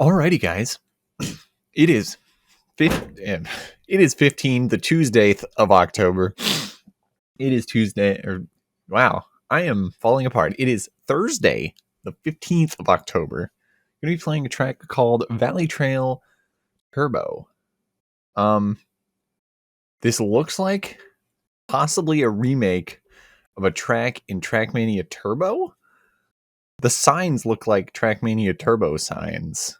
Alrighty, guys. It is it is 15, the Tuesday of October. It is Tuesday, or wow, I am falling apart. It is Thursday, the 15th of October. I'm gonna be playing a track called Valley Trail Turbo. This looks like possibly a remake of a track in Trackmania Turbo. The signs look like Trackmania Turbo signs.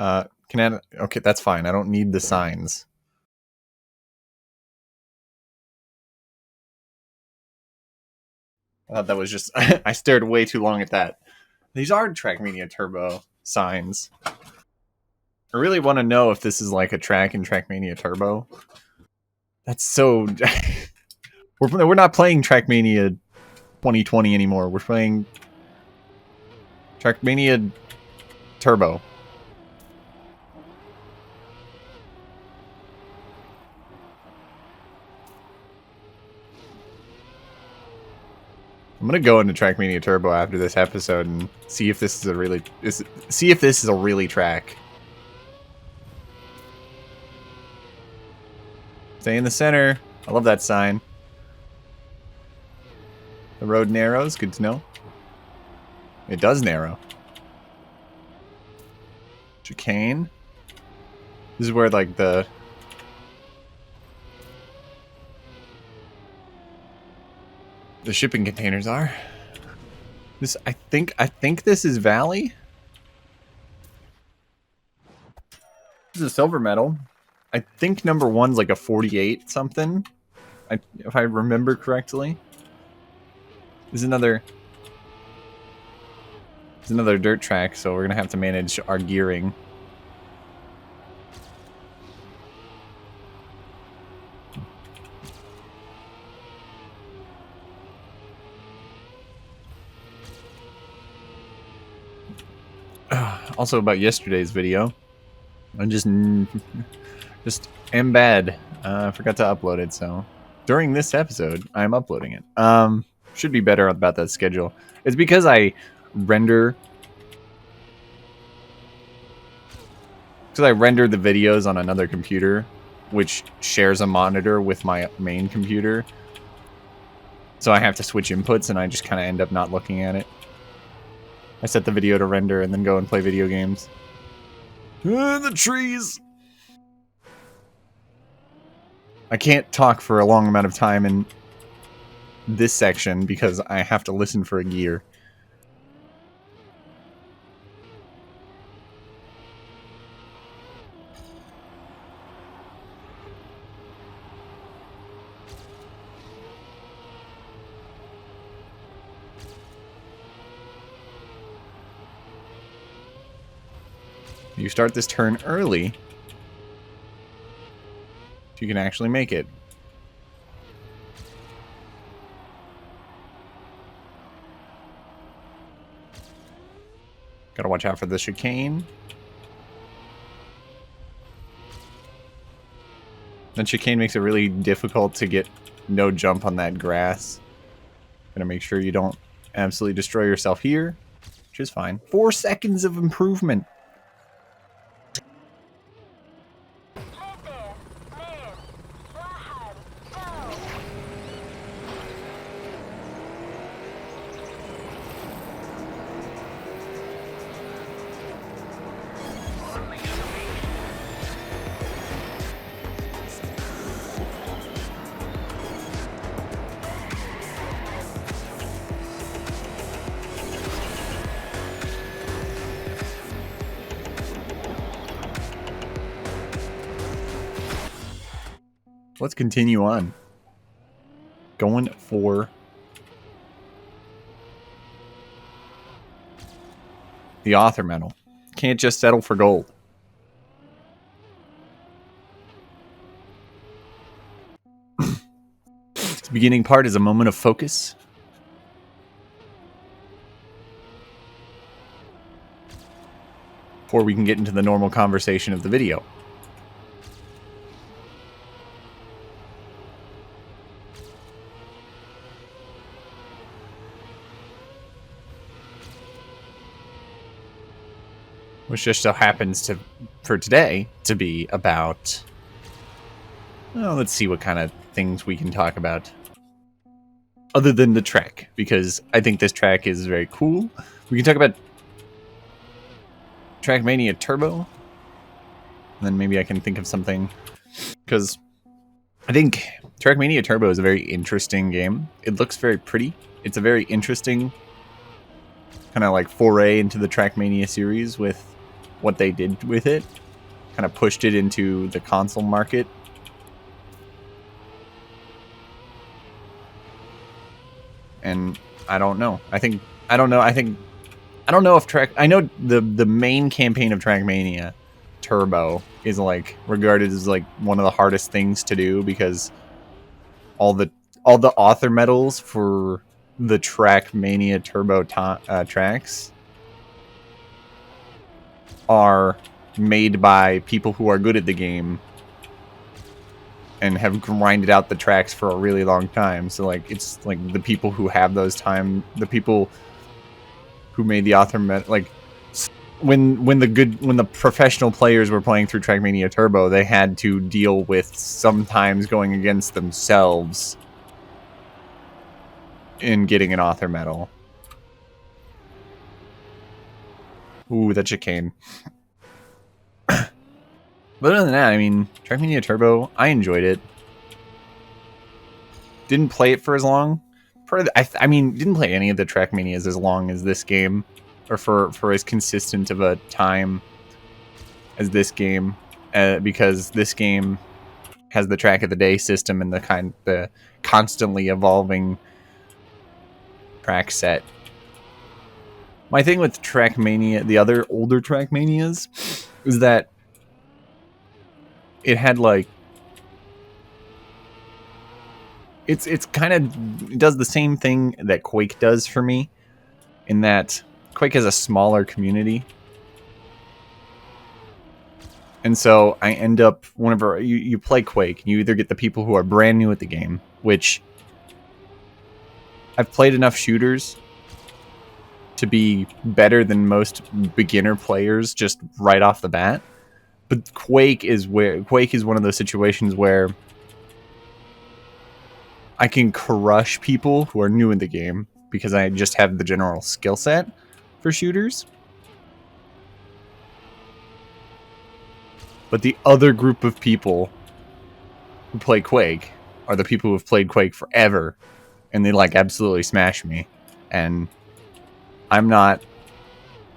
Okay, that's fine. I don't need the signs. That was just I stared way too long at that. These are Trackmania Turbo signs. I really want to know if this is like a track in Trackmania Turbo. That's so. We're not playing Trackmania 2020 anymore. We're playing Trackmania Turbo. I'm gonna go into Trackmania Turbo after this episode and see if this is a really track. Stay in the center. I love that sign. The road narrows. Good to know. It does narrow. Chicane. This is where like the shipping containers are. This I think this is Valley. This is a silver medal. I think number one's like a 48 something. If I remember correctly. There's another dirt track, so we're gonna have to manage our gearing. Also about yesterday's video, I just am bad. I forgot to upload it, so during this episode, I'm uploading it. Should be better about that schedule. It's because I render the videos on another computer, which shares a monitor with my main computer. So I have to switch inputs, and I just kind of end up not looking at it. I set the video to render and then go and play video games. The trees! I can't talk for a long amount of time in this section because I have to listen for a gear. You start this turn early, so you can actually make it. Gotta watch out for the chicane. That chicane makes it really difficult to get no jump on that grass. Gotta make sure you don't absolutely destroy yourself here, which is fine. 4 seconds of improvement. Let's continue on. Going for the author medal. Can't just settle for gold. This beginning part is a moment of focus. Before we can get into the normal conversation of the video. which just so happens to, for today, to be about... Well, let's see what kind of things we can talk about. Other than the track, because I think this track is very cool. We can talk about Trackmania Turbo. And then maybe I can think of something. Because I think Trackmania Turbo is a very interesting game. It looks very pretty. It's a very interesting kind of like foray into the Trackmania series with what they did with it. Kind of pushed it into the console market. And I don't know. I don't know if I know the main campaign of Trackmania Turbo is like regarded as like one of the hardest things to do because all the author medals for the Trackmania Turbo tracks are made by people who are good at the game and have grinded out the tracks for a really long time. So like it's like the people who have those the people who made the author like when the professional players were playing through Trackmania Turbo, they had to deal with sometimes going against themselves in getting an author medal. Ooh, that chicane. But other than that, I mean, Trackmania Turbo, I enjoyed it. Didn't play it for as long. I mean, didn't play any of the Trackmanias as long as this game, or for as consistent of a time as this game, because this game has the track of the day system and the constantly evolving track set. My thing with Trackmania, the other older Trackmanias, is that it had like it's kind of, it does the same thing that Quake does for me, in that Quake has a smaller community. And so I end up, whenever you play Quake, you either get the people who are brand new at the game, which I've played enough shooters to be better than most beginner players just right off the bat. But Quake is one of those situations where I can crush people who are new in the game because I just have the general skill set for shooters. But the other group of people who play Quake are the people who have played Quake forever, and they like absolutely smash me. And I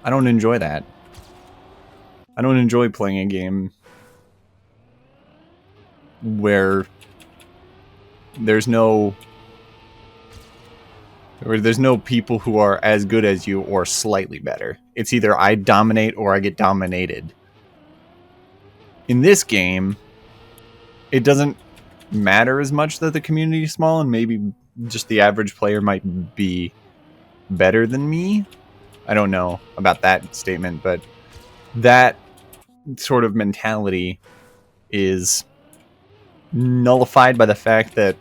don't enjoy that. I don't enjoy playing a game where there's no people who are as good as you or slightly better. It's either I dominate or I get dominated. In this game, it doesn't matter as much that the community is small and maybe just the average player might be better than me. I don't know about that statement, but that sort of mentality is nullified by the fact that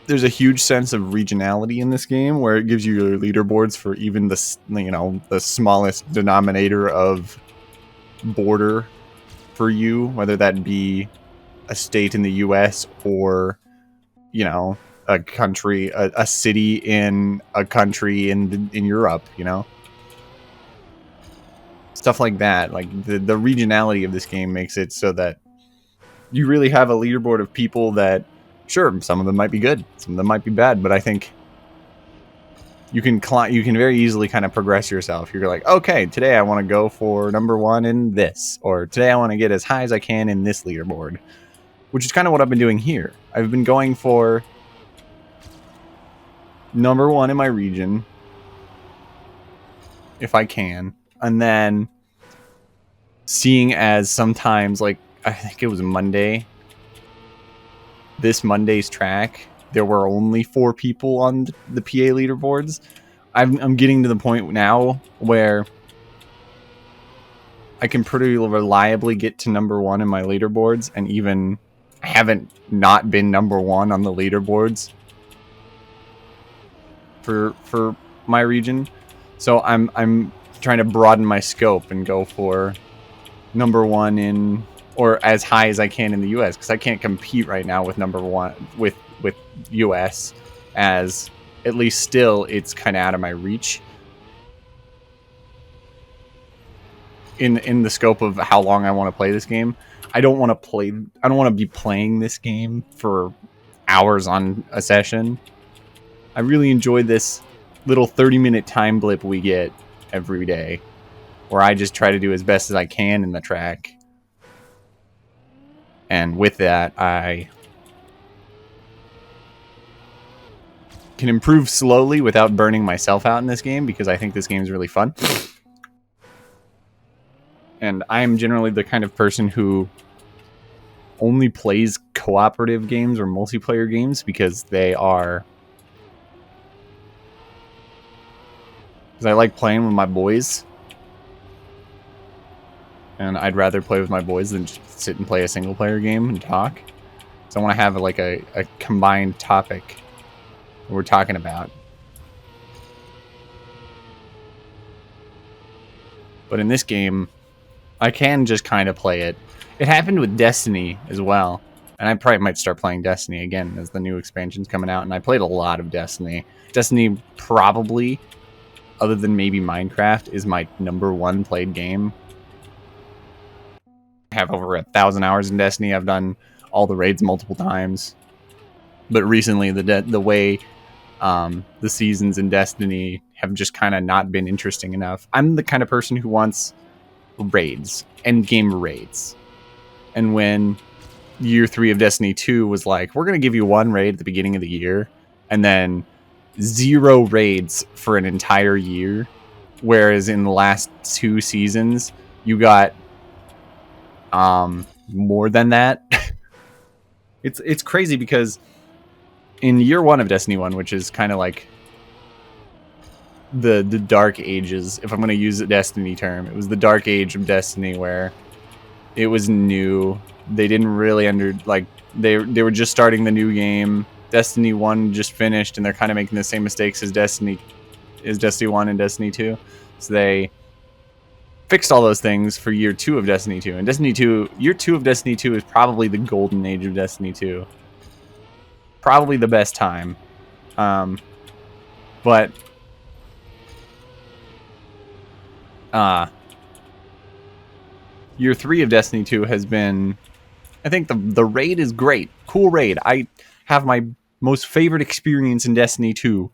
there's a huge sense of regionality in this game, where it gives you your leaderboards for even the smallest denominator of border for you, whether that be a state in the US or a country, a city in a country in Europe, stuff like that. Like the regionality of this game makes it so that you really have a leaderboard of people that, sure, some of them might be good, some of them might be bad, but I think you can very easily kind of progress yourself. You're like, okay, today I want to go for number 1 in this, or today I want to get as high as I can in this leaderboard, which is kind of what I've been doing here. I've been going for number 1 in my region, if I can, and then seeing as sometimes, like, I think it was this Monday's track, there were only 4 people on the PA leaderboards. I'm getting to the point now where I can pretty reliably get to number 1 in my leaderboards, and even I haven't not been number 1 on the leaderboards for my region. So I'm trying to broaden my scope and go for number one in, or as high as I can in the US, because I can't compete right now with number one with US, as at least still it's kind of out of my reach in the scope of how long I want to play this game. I don't want to be playing this game for hours on a session. I really enjoy this little 30-minute time blip we get every day, where I just try to do as best as I can in the track. And with that, I can improve slowly without burning myself out in this game, because I think this game is really fun. And I am generally the kind of person who only plays cooperative games or multiplayer games because they are... because I like playing with my boys. And I'd rather play with my boys than just sit and play a single player game and talk. So I want to have like a combined topic we're talking about. But in this game, I can just kind of play it. It happened with Destiny as well. And I probably might start playing Destiny again as the new expansion's coming out. And I played a lot of Destiny. Destiny probably, other than maybe Minecraft, is my #1 played game. I have over 1,000 hours in Destiny. I've done all the raids multiple times. But recently, the way the seasons in Destiny have just kind of not been interesting enough. I'm the kind of person who wants raids, end-game raids. And when year 3 of Destiny 2 was like, we're going to give you 1 raid at the beginning of the year, and then 0 raids for an entire year, whereas in the last 2 seasons, you got more than that. It's crazy, because in year 1 of Destiny 1, which is kind of like the dark ages, if I'm going to use a Destiny term, it was the dark age of Destiny, where it was new. They didn't really they were just starting the new game. Destiny 1 just finished, and they're kind of making the same mistakes as Destiny 1 and Destiny 2. So they fixed all those things for year 2 of Destiny 2. And year 2 of Destiny 2 is probably the golden age of Destiny 2. Probably the best time. But year 3 of Destiny 2 has been... I think the raid is great. Cool raid. I have my most favorite experience in Destiny 2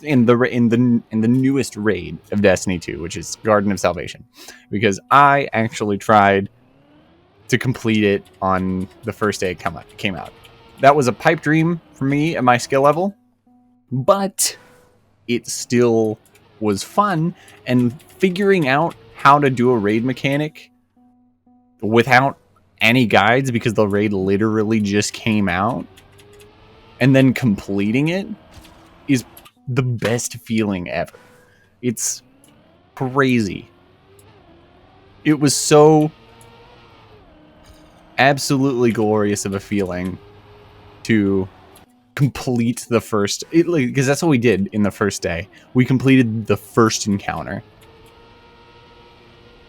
in the newest raid of Destiny 2, which is Garden of Salvation, because I actually tried to complete it on the first day it came out. That was a pipe dream for me at my skill level, but it still was fun, and figuring out how to do a raid mechanic without any guides, because the raid literally just came out, and then completing it is the best feeling ever. It's crazy. It was so absolutely glorious of a feeling to complete the first... because that's what we did in the first day. We completed the first encounter.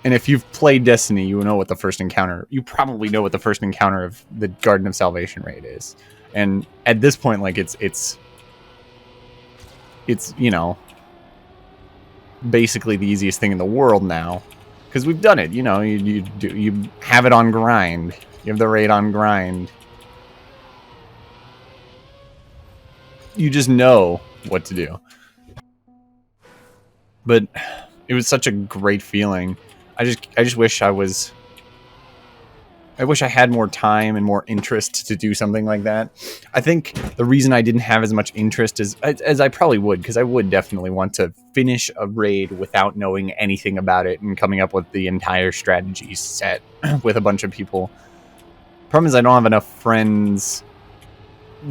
And if you've played Destiny, you know what the first encounter... you probably know what the first encounter of the Garden of Salvation raid is. And at this point, like, it's you know, basically the easiest thing in the world now, because we've done it. You know, you have it on grind. You have the raid on grind. You just know what to do. But it was such a great feeling. I just wish I had more time and more interest to do something like that. I think the reason I didn't have as much interest as I probably would, because I would definitely want to finish a raid without knowing anything about it and coming up with the entire strategy set with a bunch of people. Problem is, I don't have enough friends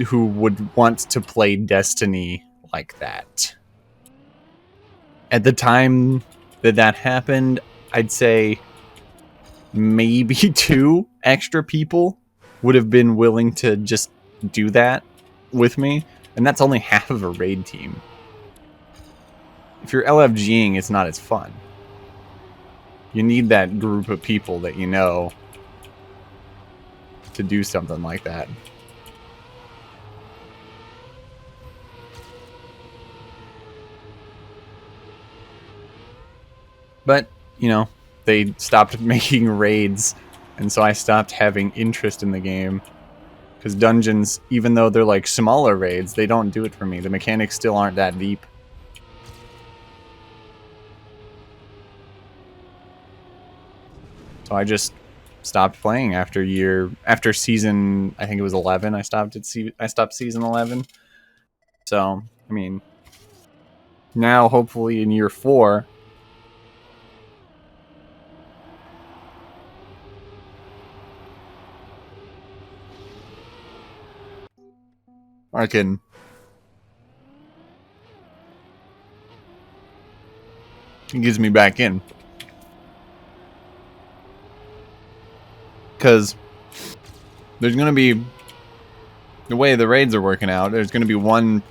who would want to play Destiny like that. At the time that happened, I'd say maybe 2 extra people would have been willing to just do that with me, and that's only half of a raid team. if you're LFGing, it's not as fun. You need that group of people that you know to do something like that. But, you know, they stopped making raids, and so I stopped having interest in the game. Because dungeons, even though they're like smaller raids, they don't do it for me. The mechanics still aren't that deep. So I just stopped playing after season, I think it was 11. I stopped season 11. So, I mean, now hopefully in year 4, I can it gives me back in. Because there's going to be, the way the raids are working out, there's going to be one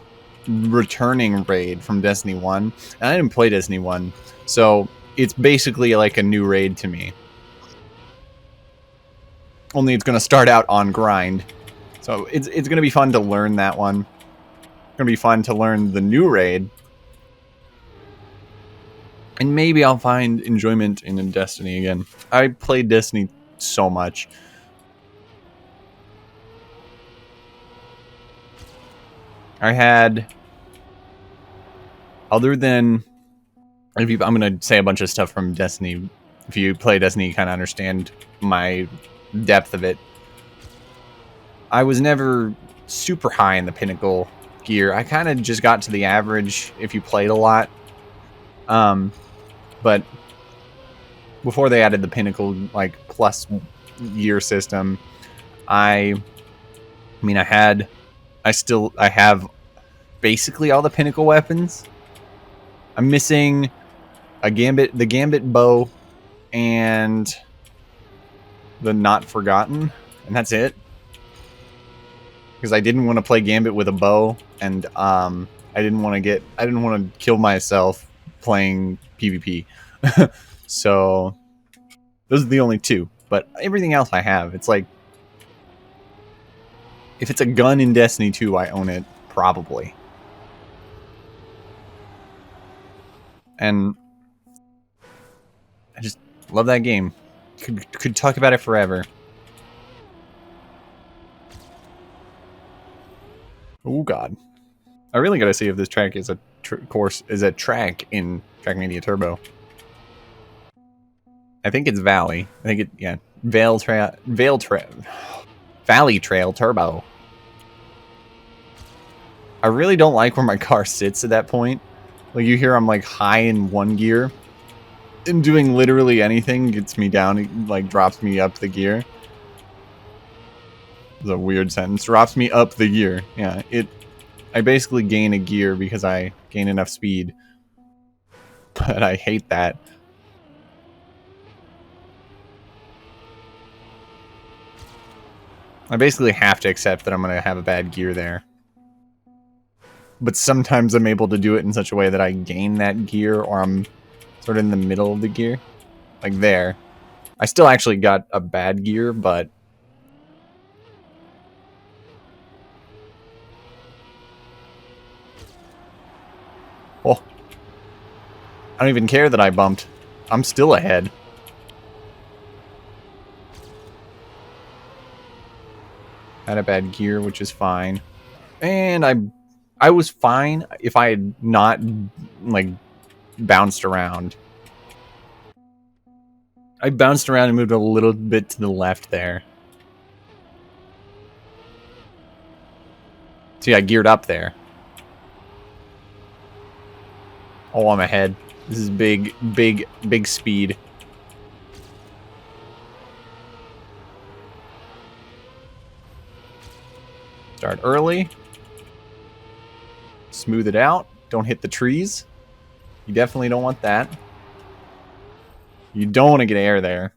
returning raid from Destiny 1. And I didn't play Destiny 1, so it's basically like a new raid to me. Only it's going to start out on grind. So it's going to be fun to learn that one. It's going to be fun to learn the new raid. And maybe I'll find enjoyment in Destiny again. I played Destiny so much. I had, other than, I'm going to say a bunch of stuff from Destiny. If you play Destiny, you kind of understand my depth of it. I was never super high in the pinnacle gear. I kind of just got to the average if you played a lot. But before they added the pinnacle, like, plus gear system, I have basically all the pinnacle weapons. I'm missing the Gambit bow, and the Not Forgotten, and that's it. Because I didn't want to play Gambit with a bow, and I didn't want to kill myself playing PvP. So those are the only two. But everything else I have. It's like, if it's a gun in Destiny 2, I own it, probably. And I just love that game. Could talk about it forever. Oh god. I really gotta see if this track is a track in Trackmania Turbo. I think it's Valley. Valley Trail Turbo. I really don't like where my car sits at that point. Like, you hear I'm like high in one gear, and doing literally anything gets me down. It, like, drops me up the gear. It's a weird sentence. Drops me up the gear. Yeah, I basically gain a gear because I gain enough speed. But I hate that. I basically have to accept that I'm going to have a bad gear there. But sometimes I'm able to do it in such a way that I gain that gear, or I'm sort of in the middle of the gear. Like there. I still actually got a bad gear, but... Oh. I don't even care that I bumped. I'm still ahead. Had a bad gear, which is fine. And I was fine if I had not, like, bounced around. I bounced around and moved a little bit to the left there. See, I geared up there. Oh, I'm ahead. This is big speed. Start early. Smooth it out. Don't hit the trees. You definitely don't want that. You don't want to get air there.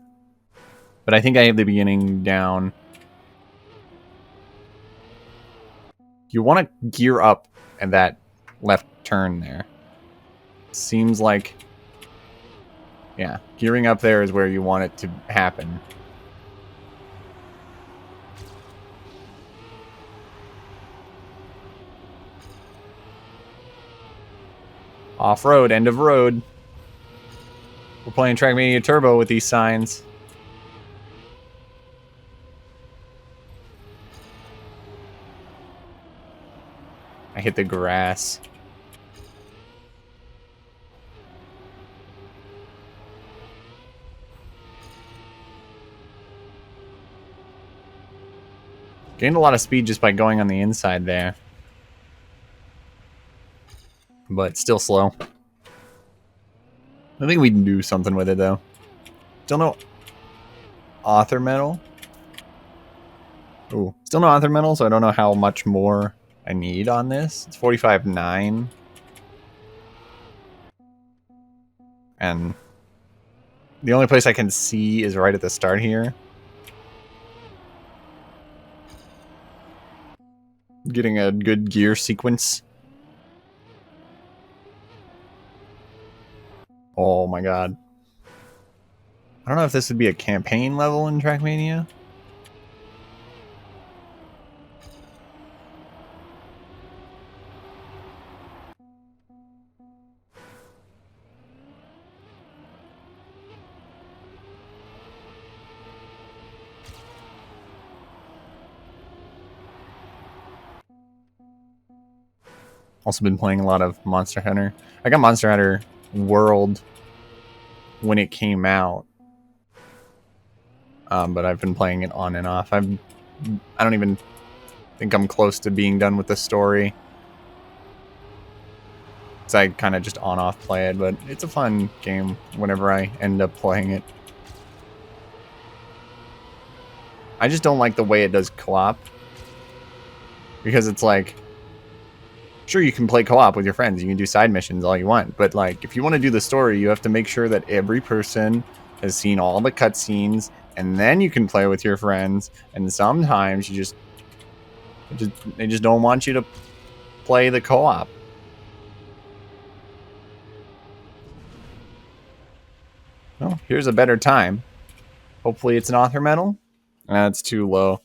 But I think I have the beginning down. You want to gear up at that left turn there. seems like, yeah, gearing up there is where you want it to happen. Off-road, end of road. We're playing Trackmania Turbo with these signs. I hit the grass. Gained a lot of speed just by going on the inside there. But still slow. I think we can do something with it, though. Still no author medal. Ooh, still no author medal, so I don't know how much more I need on this. It's 45.9. And the only place I can see is right at the start here. Getting a good gear sequence. Oh my god. I don't know if this would be a campaign level in Trackmania. Also been playing a lot of Monster Hunter. I got Monster Hunter World when it came out. But I've been playing it on and off. I don't even think I'm close to being done with the story. So I kind of just on-off play it, but it's a fun game whenever I end up playing it. I just don't like the way it does co-op. Because it's like, sure, you can play co-op with your friends. You can do side missions all you want. But like, if you want to do the story, you have to make sure that every person has seen all the cutscenes, and then you can play with your friends. And sometimes they just don't want you to play the co-op. Oh, here's a better time. Hopefully it's an author medal. That's too low.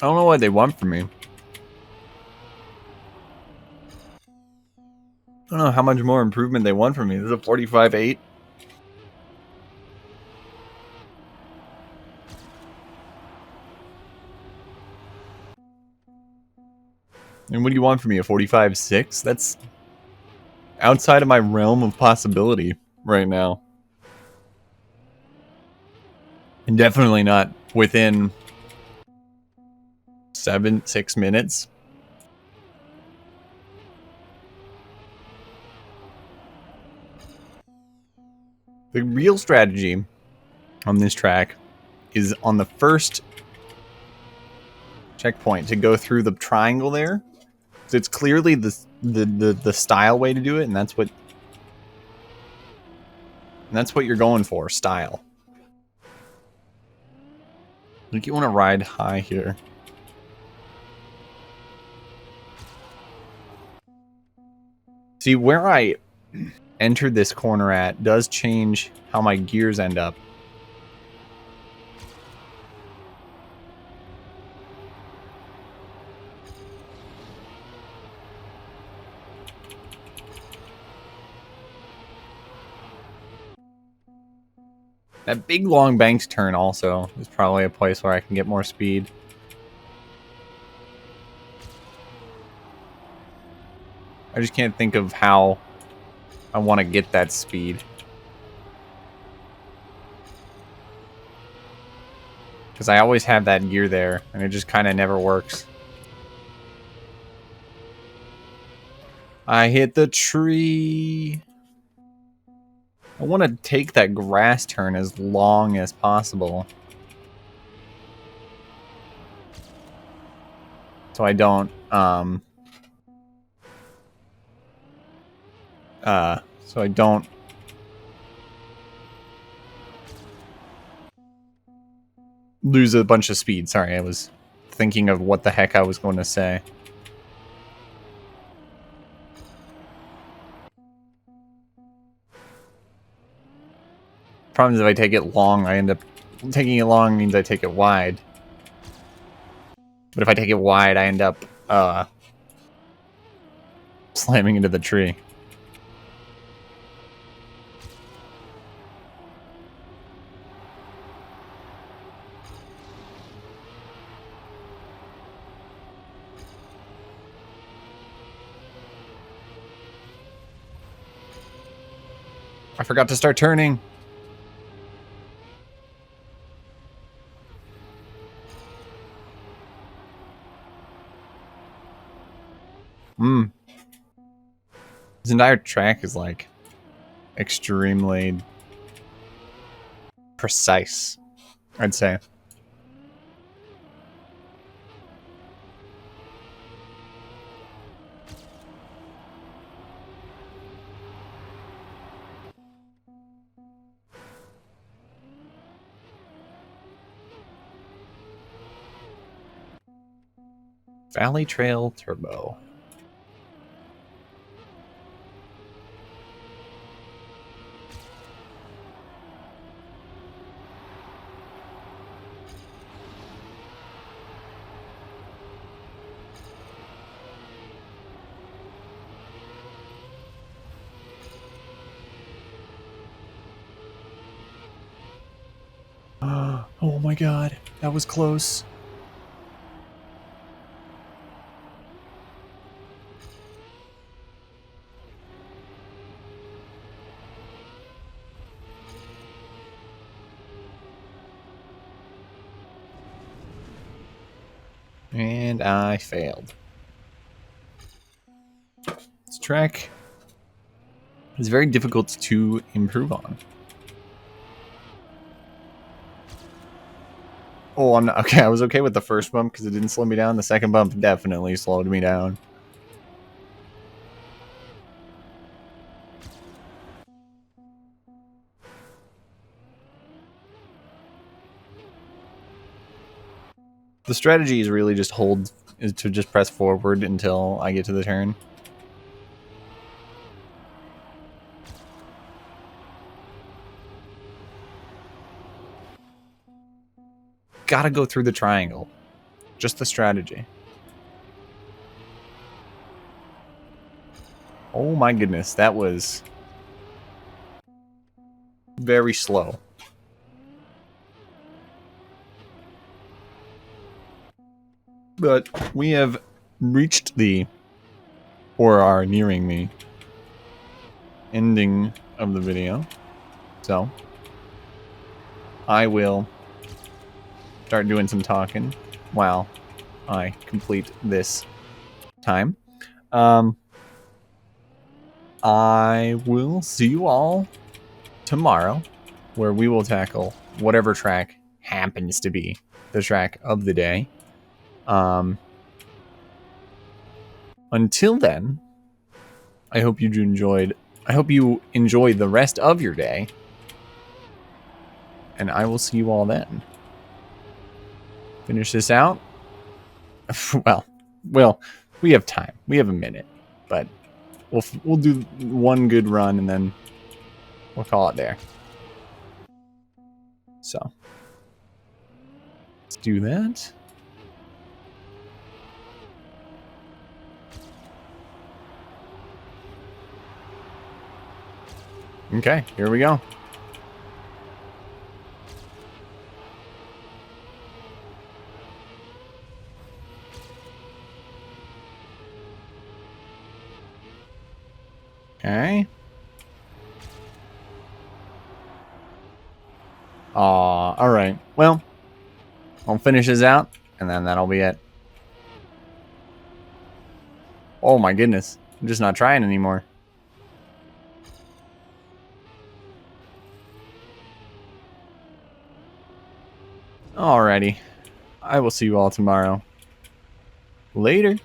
I don't know what they want from me. I don't know how much more improvement they want from me. This is a 45.8. And what do you want from me? A 45.6? That's outside of my realm of possibility right now. And definitely not within 6 minutes. The real strategy on this track is on the first checkpoint to go through the triangle there. So it's clearly the style way to do it, and that's what you're going for, style. I think you want to ride high here. See, where I entered this corner at does change how my gears end up. That big long banked turn also is probably a place where I can get more speed. I just can't think of how I want to get that speed. Because I always have that gear there, and it just kind of never works. I hit the tree. I want to take that grass turn as long as possible. So I don't, so I don't lose a bunch of speed. Sorry, I was thinking of what the heck I was going to say. Problem is, if I take it long, I end up taking it long means I take it wide. But if I take it wide, I end up slamming into the tree. I forgot to start turning. This entire track is like extremely precise, I'd say. Valley Trail Turbo. Oh my god, that was close. And I failed. This track is very difficult to improve on. Oh, I'm not okay. I was okay with the first bump because it didn't slow me down. The second bump definitely slowed me down. The strategy is really just is to just press forward until I get to the turn. Gotta go through the triangle. Just the strategy. Oh my goodness, that was very slow. But we have reached or are nearing the ending of the video. So, I will start doing some talking while I complete this time. I will see you all tomorrow, where we will tackle whatever track happens to be the track of the day. Until then, I hope you enjoy the rest of your day, and I will see you all then. Finish this out. well, we have time. We have a minute, but we'll do one good run and then we'll call it there. So let's do that. Okay, here we go. Okay. Alright. Well, I'll finish this out, and then that'll be it. Oh my goodness. I'm just not trying anymore. Alrighty. I will see you all tomorrow. Later.